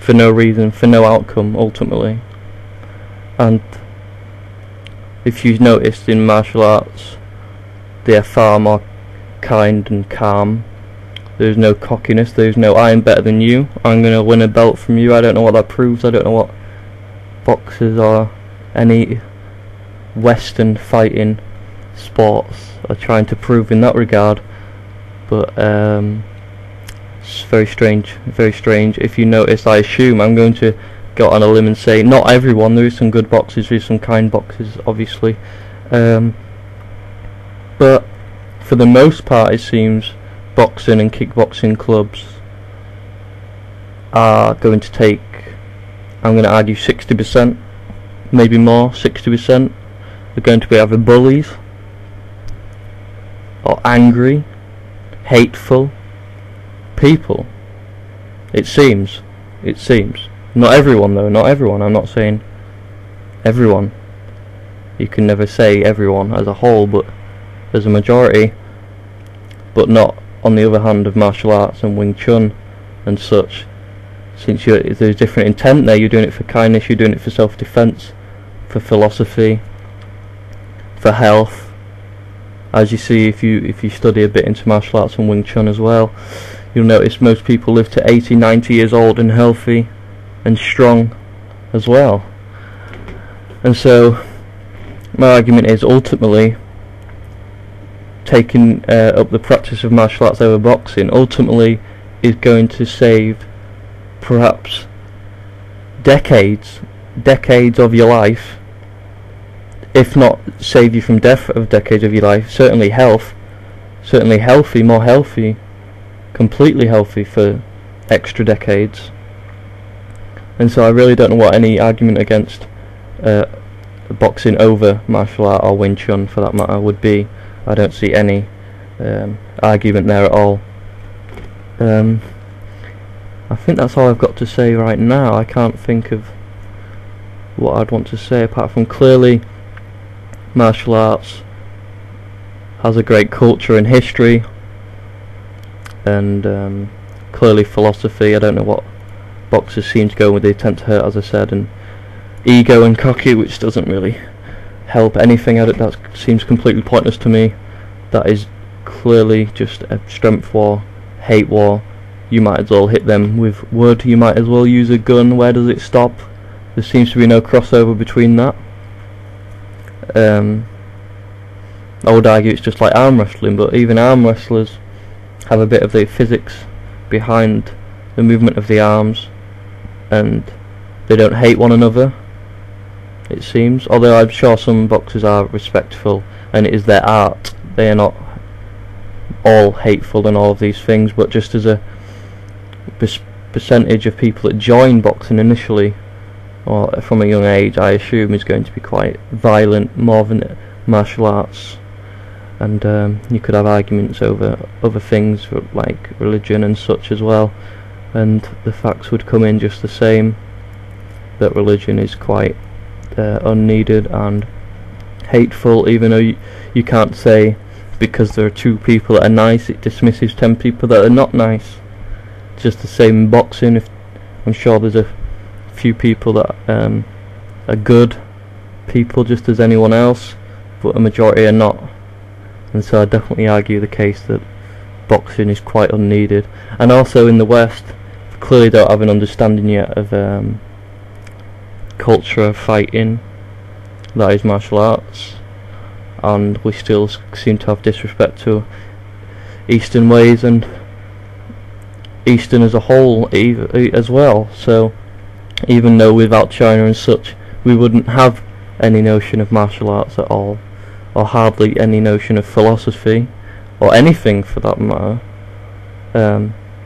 for no reason, for no outcome ultimately. And if you've noticed in martial arts, they are far more kind and calm. There's no cockiness, there's no I'm better than you, I'm going to win a belt from you. I don't know what that proves, I don't know what boxers or any Western fighting sports are trying to prove in that regard. But it's very strange, very strange. If you notice, I assume, I'm going to go on a limb and say not everyone, there is some good boxers, there is some kind boxers obviously, but for the most part it seems boxing and kickboxing clubs are going to take, I'm going to argue 60%, maybe more, 60%, they're going to be either bullies or angry, hateful people. It seems. Not everyone though, not everyone, I'm not saying everyone. You can never say everyone as a whole, but there's a majority. But not on the other hand of martial arts and Wing Chun and such. Since there's different intent there, you're doing it for kindness, you're doing it for self-defense, for philosophy, for health. As you see if you study a bit into martial arts and Wing Chun as well, you'll notice most people live to 80, 90 years old and healthy and strong as well. And so my argument is ultimately taking up the practice of martial arts over boxing ultimately is going to save perhaps decades of your life, if not save you from death of decades of your life, certainly healthy, more healthy, completely healthy for extra decades. And so I really don't know what any argument against boxing over martial art or Wing Chun for that matter would be. I don't see any argument there at all. I think that's all I've got to say right now. I can't think of what I'd want to say apart from clearly martial arts has a great culture and history, and clearly philosophy. I don't know what boxers seem to go with, they tend to hurt, as I said, and ego and cocky, which doesn't really help anything. That seems completely pointless to me. That is clearly just a strength war, hate war. You might as well hit them with wood, you might as well use a gun. Where does it stop? There seems to be no crossover between that. I would argue it's just like arm wrestling, but even arm wrestlers have a bit of the physics behind the movement of the arms, and they don't hate one another, it seems, although I'm sure some boxers are respectful and it is their art. They are not all hateful and all of these things, but just as a percentage of people that join boxing initially or from a young age, I assume is going to be quite violent, more than martial arts. And you could have arguments over other things like religion and such as well, and the facts would come in just the same, that religion is quite unneeded and hateful, even though you can't say because there are 2 people that are nice it dismisses 10 people that are not nice. It's just the same in boxing. I'm sure there's a few people that are good people just as anyone else, but a majority are not. And so I definitely argue the case that boxing is quite unneeded. And also in the West, clearly don't have an understanding yet of culture of fighting, that is martial arts, and we still seem to have disrespect to Eastern ways and Eastern as a whole as well. So even though without China and such we wouldn't have any notion of martial arts at all, or hardly any notion of philosophy or anything for that matter,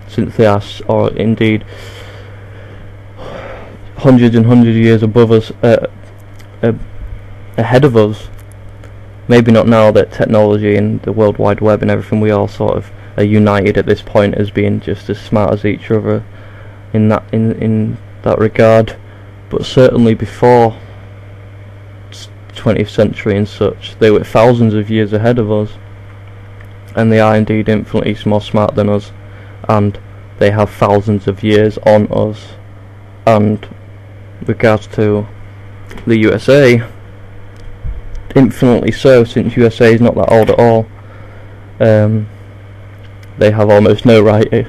since they are, or indeed hundreds and hundreds of years above us, ahead of us. Maybe not now that technology and the World Wide Web and everything, we all sort of are united at this point as being just as smart as each other in that regard, but certainly before 20th century and such, they were thousands of years ahead of us, and they are indeed infinitely more smart than us, and they have thousands of years on us, And regards to the USA, infinitely so, since USA is not that old at all. They have almost no right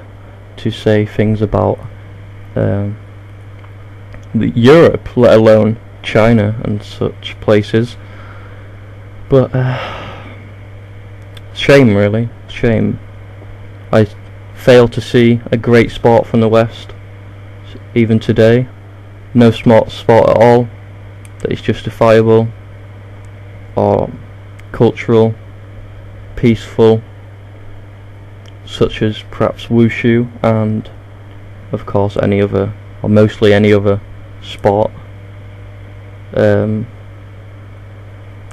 to say things about Europe, let alone China and such places. But shame, really, shame. I fail to see a great sport from the West, even today. No smart sport at all that is justifiable or cultural, peaceful, such as perhaps wushu and of course any other, or mostly any other sport.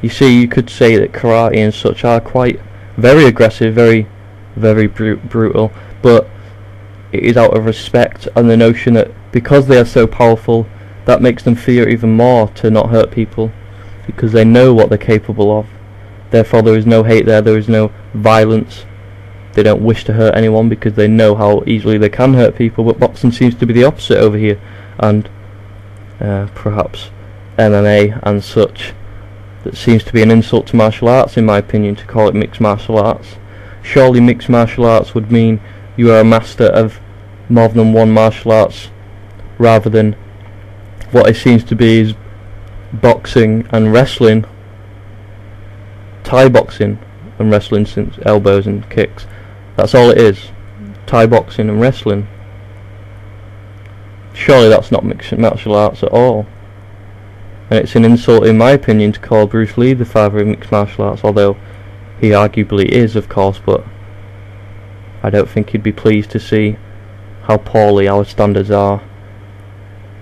You see, you could say that karate and such are quite very aggressive, very brutal, but it is out of respect and the notion that because they are so powerful, that makes them fear even more to not hurt people, because they know what they're capable of. Therefore there is no hate there is no violence. They don't wish to hurt anyone because they know how easily they can hurt people. But boxing seems to be the opposite over here, and perhaps MMA and such. That seems to be an insult to martial arts, in my opinion, to call it mixed martial arts. Surely mixed martial arts would mean you are a master of more than one martial arts, rather than what it seems to be is boxing and wrestling, Thai boxing and wrestling, since elbows and kicks. That's all it is, Thai boxing and wrestling. Surely that's not mixed martial arts at all. And it's an insult, in my opinion, to call Bruce Lee the father of mixed martial arts, although he arguably is, of course, but I don't think he'd be pleased to see how poorly our standards are.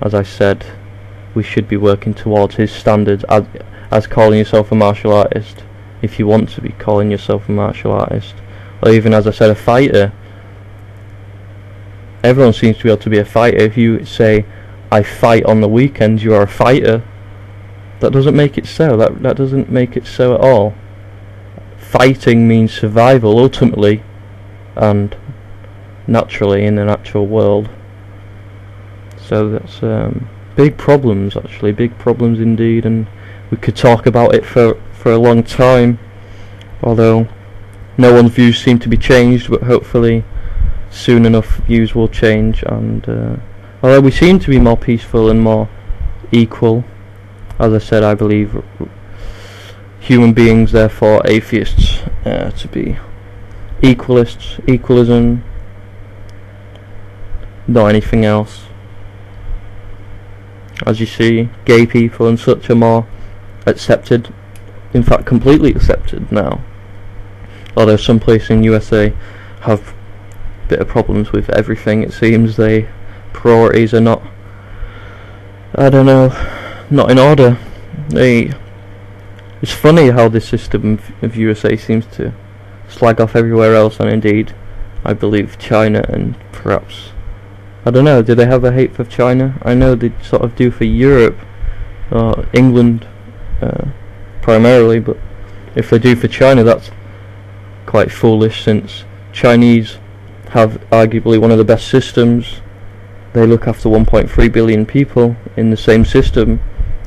As I said, we should be working towards his standards as calling yourself a martial artist, if you want to be calling yourself a martial artist. Or even, as I said, a fighter. Everyone seems to be able to be a fighter. If you say, I fight on the weekends, you are a fighter. That doesn't make it so. That doesn't make it so at all. Fighting means survival, ultimately, and naturally in the natural world. So that's big problems, actually, big problems indeed, and we could talk about it for a long time, although no one's views seem to be changed, but hopefully soon enough views will change, and although we seem to be more peaceful and more equal, as I said, I believe human beings, therefore atheists, to be equalists, equalism, not anything else. As you see, gay people and such are more accepted, in fact completely accepted now, although some places in USA have a bit of problems with everything. It seems their priorities are not, I don't know, not in order. It's funny how this system of USA seems to slag off everywhere else, and indeed I believe China and perhaps, I don't know, do they have a hate for China? I know they sort of do for Europe, or England primarily, but if they do for China, that's quite foolish, since Chinese have arguably one of the best systems. They look after 1.3 billion people in the same system,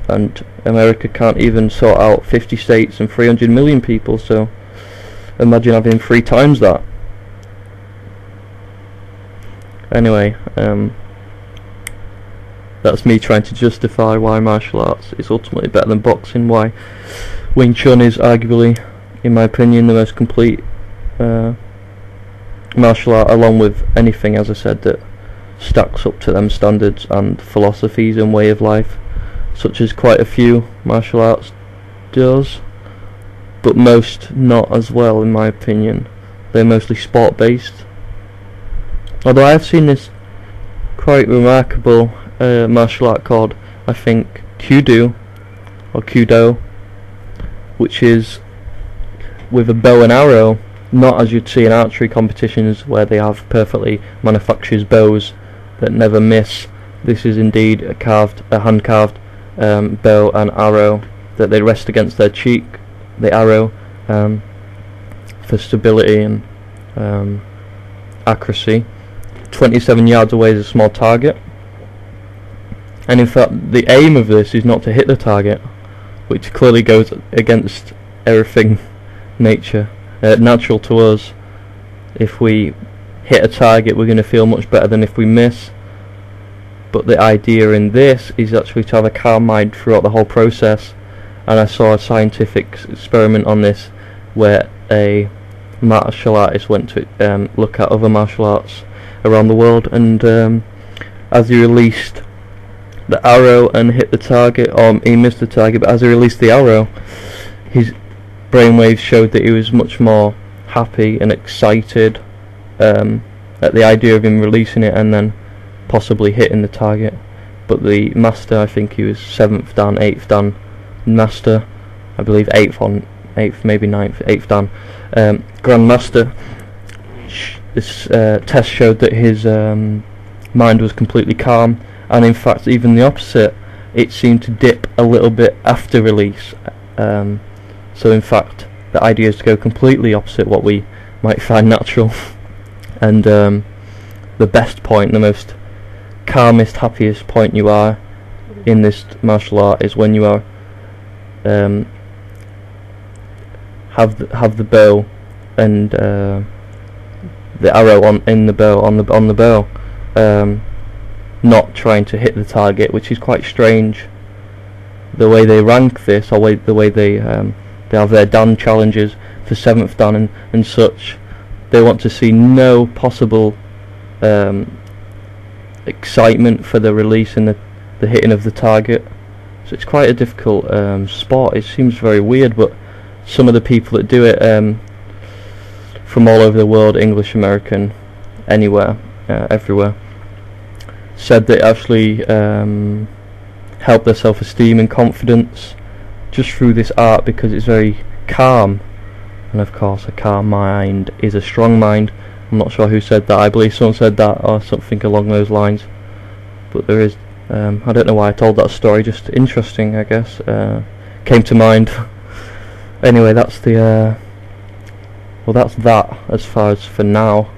and America can't even sort out 50 states and 300 million people, so imagine having 3 times that. Anyway, that's me trying to justify why martial arts is ultimately better than boxing, why Wing Chun is arguably, in my opinion, the most complete martial art, along with anything, as I said, that stacks up to them standards and philosophies and way of life, such as quite a few martial arts does, but most not as well, in my opinion. They're mostly sport based, although I have seen this quite remarkable martial art called, I think, Kudo, or Kudo, which is with a bow and arrow, not as you'd see in archery competitions where they have perfectly manufactured bows that never miss. This is indeed a hand carved bow and arrow that they rest against their cheek, the arrow, for stability and accuracy. 27 yards away is a small target, And in fact, the aim of this is not to hit the target, which clearly goes against everything natural to us. If we hit a target, we're going to feel much better than if we miss. But the idea in this is actually to have a calm mind throughout the whole process. And I saw a scientific experiment on this where a martial artist went to look at other martial arts around the world, and as he released the arrow and hit the target, or he missed the target, but as he released the arrow, his brainwaves showed that he was much more happy and excited at the idea of him releasing it and then possibly hitting the target. But the master, I think he was 7th dan, 8th dan master, I believe 8th, maybe 9th, 8th dan grandmaster. This test showed that his mind was completely calm, and in fact even the opposite, it seemed to dip a little bit after release. So in fact the idea is to go completely opposite what we might find natural. And the best point, the most calmest, happiest point you are in this martial art is when you are have the bow and the arrow on the bow, not trying to hit the target, which is quite strange. The way they rank this, or the way they have their dan challenges for 7th dan and such, they want to see no possible excitement for the release and the hitting of the target. So it's quite a difficult sport. It seems very weird, but some of the people that do it from all over the world, English, American, anywhere, everywhere, said that it actually helped their self-esteem and confidence just through this art, because it's very calm, and of course a calm mind is a strong mind. I'm not sure who said that. I believe someone said that or something along those lines, but there is I don't know why I told that story, just interesting, I guess, came to mind. Anyway, that's the well, that's that as far as for now.